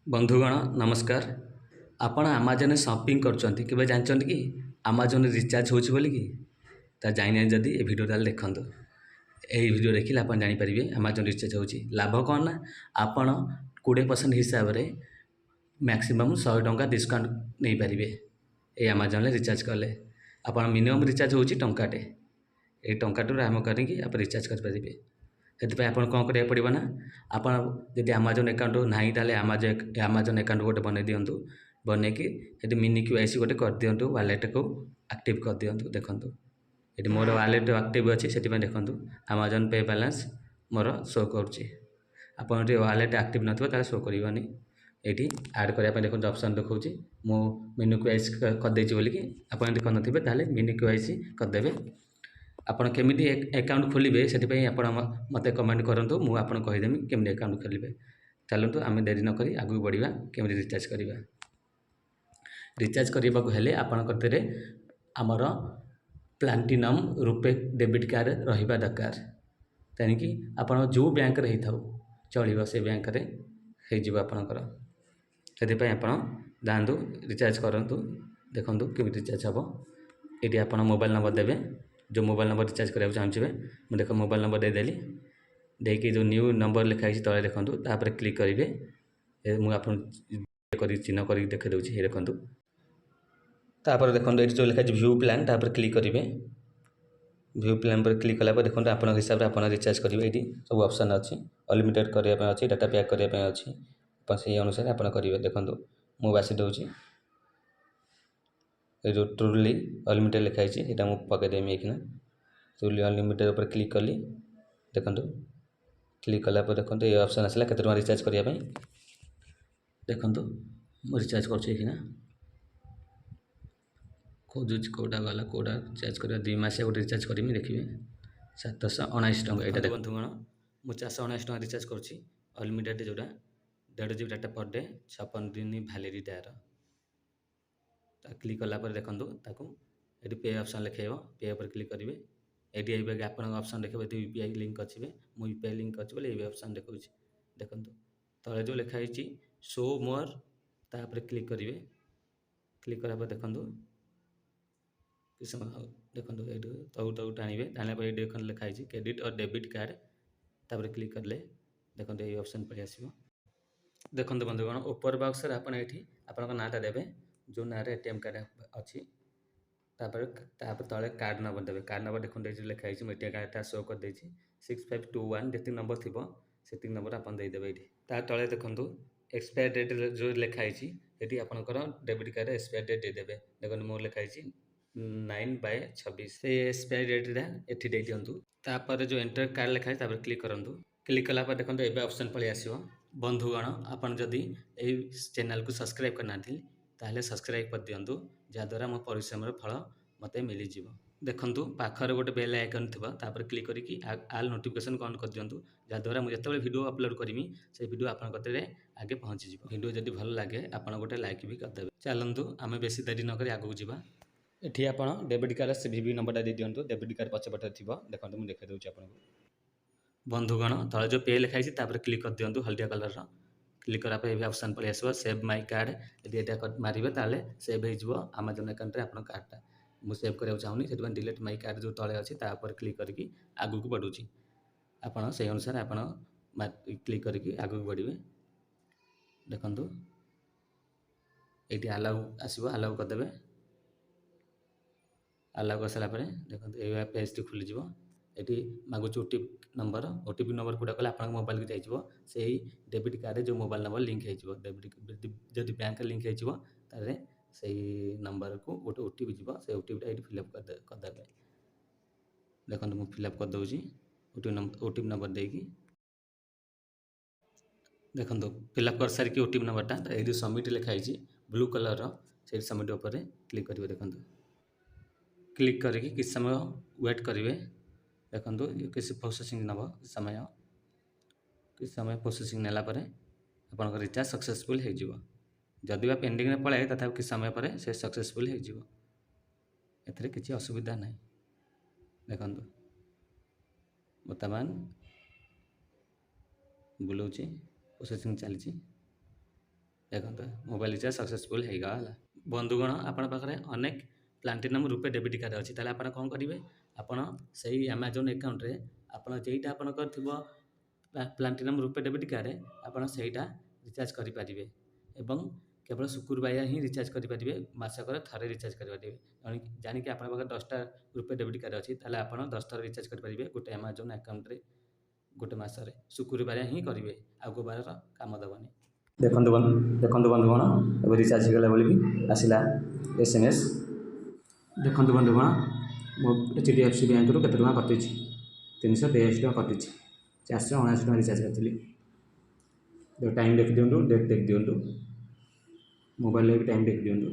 बंधुगण नमस्कार। आपण आमाजन शॉपिंग करछंती केबे जानछंती कि आमाजन रिचार्ज होछि बोली कि ता जानि जदि ए वीडियो डाल देखंतु। एही वीडियो देखिले आपण जानि परिबे आमाजन रिचार्ज होछि। लाभ कोन ना आपण 20% हिसाब रे मैक्सिमम 100 टंका डिस्काउंट नहीं पारिबे ए आमाजन रे रिचार्ज कले। आपण मिनिमम रिचार्ज होछि टंकाटे। ए टंकाटू आम करिक आप रिचार्ज कर पारिबे। ସେଥିପାଇଁ ଆପଣ କ'ଣ କରିବାକୁ ପଡ଼ିବ ନା ଆପଣ ଯଦି ଆମାଜନ ଆକାଉଣ୍ଟ ନାହିଁ ତାହେଲେ ଆମାଜନ ଆକାଉଣ୍ଟ ଗୋଟେ ବନେଇ ଦିଅନ୍ତୁ। ବନେଇକି ସେଠି ମିନି KYC ଗୋଟେ କରିଦିଅନ୍ତୁ। ୱାଲେଟକୁ ଆକ୍ଟିଭ୍ କରିଦିଅନ୍ତୁ। ଦେଖନ୍ତୁ ଏଠି ମୋର ୱାଲେଟ ଆକ୍ଟିଭ୍ ଅଛି, ସେଥିପାଇଁ ଦେଖନ୍ତୁ ଆମାଜନ ପେ ବାଲାନ୍ସ ମୋର ଶୋ କରୁଛି। ଆପଣ ଯଦି ୱାଲେଟ ଆକ୍ଟିଭ୍ ନଥିବ ତାହେଲେ ଶୋ କରିବନି। ଏଠି ଆଡ଼୍ କରିବା ପାଇଁ ଦେଖନ୍ତୁ ଅପସନ୍ ଦେଖାଉଛି। ମୁଁ ମିନି KYC କରିଦେଇଛି ବୋଲିକି ଆପଣ ଯଦି କରିନଥିବେ ତାହେଲେ ମିନି KYC କରିଦେବେ। ଆପଣ କେମିତି ଆକାଉଣ୍ଟ ଖୋଲିବେ ସେଥିପାଇଁ ଆପଣ ମୋତେ କମେଣ୍ଟ କରନ୍ତୁ, ମୁଁ ଆପଣଙ୍କୁ କହିଦେବି କେମିତି ଆକାଉଣ୍ଟ ଖୋଲିବେ। ଚାଲନ୍ତୁ ଆମେ ଡେରି ନ କରି ଆଗକୁ ବଢ଼ିବା। କେମିତି ରିଚାର୍ଜ କରିବା। ରିଚାର୍ଜ କରିବାକୁ ହେଲେ ଆପଣଙ୍କ କତିରେ ଆମର ପ୍ଲାଟିନମ୍ ରୂପେ ଡେବିଟ୍ କାର୍ଡ଼ ରହିବା ଦରକାର। ତେଣିକି ଆପଣ ଯେଉଁ ବ୍ୟାଙ୍କରେ ହେଇଥାଉ ଚଳିବ, ସେ ବ୍ୟାଙ୍କରେ ହେଇଯିବ ଆପଣଙ୍କର। ସେଥିପାଇଁ ଆପଣ ଯାଆନ୍ତୁ ରିଚାର୍ଜ କରନ୍ତୁ। ଦେଖନ୍ତୁ କେମିତି ରିଚାର୍ଜ ହେବ। ଏଠି ଆପଣ ମୋବାଇଲ୍ ନମ୍ବର ଦେବେ, जो मोबाइल नंबर रिचार्ज कराया चाहूँगे। मुझे देख मोबाइल नंबर देदेली। देकी जो न्यू नंबर लिखाई तले देखूँ तापर क्लिक करेंगे। मुझे चिन्ह कर देखे दूसरी ये देखूँ। तापर देखो ये जो लिखा व्यू प्लान तापर क्लिक करेंगे। व्यू प्लान पर क्लिक कला देखो आप हिसाब से आप रिचार्ज करेंगे। ये सब ऑप्शन अच्छी अनलिमिटेड करने अच्छी डाटा पैक करने अच्छी से अनुसार आप करेंगे। देखो मुझे बासी दूसरी ये जो ट्रुली अनलिमिटेड लिखाई यहाँ मुझे पकईदेमी एक ट्रुली अनलिमिटेड पर क्लिक कली। देखो क्लिक कला देखो ये ऑप्शन आसला केते टଙ୍କା रिचार्ज करने। देखो मुझे रिचार्ज करना खोजुँ कौटा गला कौटा रिचार्ज कर 2 मासिया गोटे रिचार्ज करी देखिए 779 टଙ୍କା। यहाँ बंधुगण मुझे 479 टଙ୍କା रिचार्ज करुँची अनलिमिटेड जोटा 1.5 GB डाटा पर डे 56 दिन भैलिडिटी यार। क्लिक कला देखो ये पे ऑप्शन लिखेब। पे पर क्लिक करेंगे। ये आप ऑप्शन देखिए यदि यूपीआई लिंक अच्छे मुझे यूपीआई लिंक अच्छे बोले ये ऑप्शन देखो। देखो तले जो लिखाई शो मोर तापर क्लिक करेंगे। क्लिक कला देखो कि समय देखो ये तौ तौ टाणवे टाणा ये देखो लिखाई क्रेडिट और डेबिट कार्ड तापर क्लिक कले देखो ये ऑप्शन पलि आसो। देखो बंधुगण ऊपर बॉक्स आप नाटा देवे जो ना एटीएम कार्ड अच्छी तापर तले कार्ड नंबर देवे। कार्ड नंबर देखो ये लिखाई एटीएम कार्डटा शो कर 6521 जी नंबर थी से नंबर आप देदेवे। ये तले देखो एक्सपायर डेट जो लिखाई ये आपंकर डेबिट कार्ड एक्सपायर डेट देदेवे। देखो मोर लिखाई 9/26 से एक्सपायर डेटा ये दे दिंतु। तापर जो एंटर कार्ड लिखाई क्लिक करूँ। क्लिक कला देखो ये ऑप्शन पलि आसो। बंधुगण आपन जदि यही चैनल को सब्सक्राइब करना ताहले सब्सक्राइब कर दिंतु, जहाद्वारा मो परिश्रम फल मत मिल जाव। देखु पाखर गोटे बेल आइकन थी क्लिक करके आल नोटिफिकेशन ऑन कर दिंतु, जहाद्वारा मुझे जो वीडियो अपलोड करी से वीडियो आपन कते आगे पहुँची। वीडियो जदि भल लगे आप गोटे लाइक भी करदेवे। चलतु आम बेसी देरी नक आगू जावा। ये आप डेबिट कार्ड सीवीवी नंबरटा दे दिंतु। डेबिट कार्ड पछपटे थी देखो मुझे देखा दूसरी आपको। बंधुगण तले जो पे लिखाई क्लिक कर दिंतु हल्दिया कलर। क्लिक करा ये ऑप्शन पलि आसो सेव माय कार्ड। यदि यहाँ मारे ताले सेव हो आमाजन अकाउंट में आप कार्डटा मुझे सेव करने चाहूनी से डिलीट माय कार्ड जो तले अच्छी तापर क्लिक करके आगू को बढ़ुची। आपड़ से अनुसार आप क्लिक करके आगू बढ़े। देखु ये आलाउ आसो आलाउ करदे। आलाउ कर सारापर देखो ये पेज टी खुलीज। ये मागुच ओटीपी नंबर कूड़ा कले आप मोबाइल को जाइए से डेबिट कार्ड जो मोबाइल नंबर लिंक हो डेबिट जब बैंक लिंक हो से नंबर को गोटे ओटीपी जीव से ओटीपीटा ये फिलअप करदे। देखो मुझे फिलअप कर दूसरी ओटीपी नंबर देकी। देखो फिलअप कर सारिकी ओटीपी नंबरटा ये सबमिट लिखाई ब्लू कलर से सबमिट उपर क्लिक करेंगे। देखो क्लिक करके किस समय वेट करेंगे। देखो किसी प्रोसेसिंग नब समय प्रोसेसिंग नेला आप रिचार्ज सक्सेसफुल हो। जदि बा पेंडिंग में पड़े तथा कि समय पर से सक्सेसफुल हो किसी असुविधा ना। देखो बर्तमान बुलाऊँ प्रोसेसिंग चली। देखते मोबाइल रिचार्ज सक्सेसफुल हो गला। बंधुगण आपण पाखे अनेक प्लाटिनम रूपे डेबिट कार्ड अच्छी ताले आप कौन करेंगे आपड़ से अमेजन अकाउंट आपड़ जेटा आपंकर थी प्लाटिनम रूपे डेबिट कार्ड आपड़ से रिचार्ज करेंगे एवं केवल शुक्रवारिया ही रिचार्ज करेंगे मासक थे रिचार्ज करेंगे जानिक आप 10टा रूपे डेबिट कार्ड अच्छी ताले आप 10 थर रिचार्ज करेंगे गोटे अमेजन अकाउंट गोटे मसरे शुक्रवारिया ही करेंगे आउ को बार काम दबनी। देखु बंधुगण अब रिचार्ज होगा बोलिकी आसला SMS देखु बंधुगण मो HDFC बैंक रू केते कटी 383 टका कटी 479 टका रिचार्ज करी टाइम देख दिंटू डेट देख दिंटू मोबाइल भी टाइम देख दिंटू।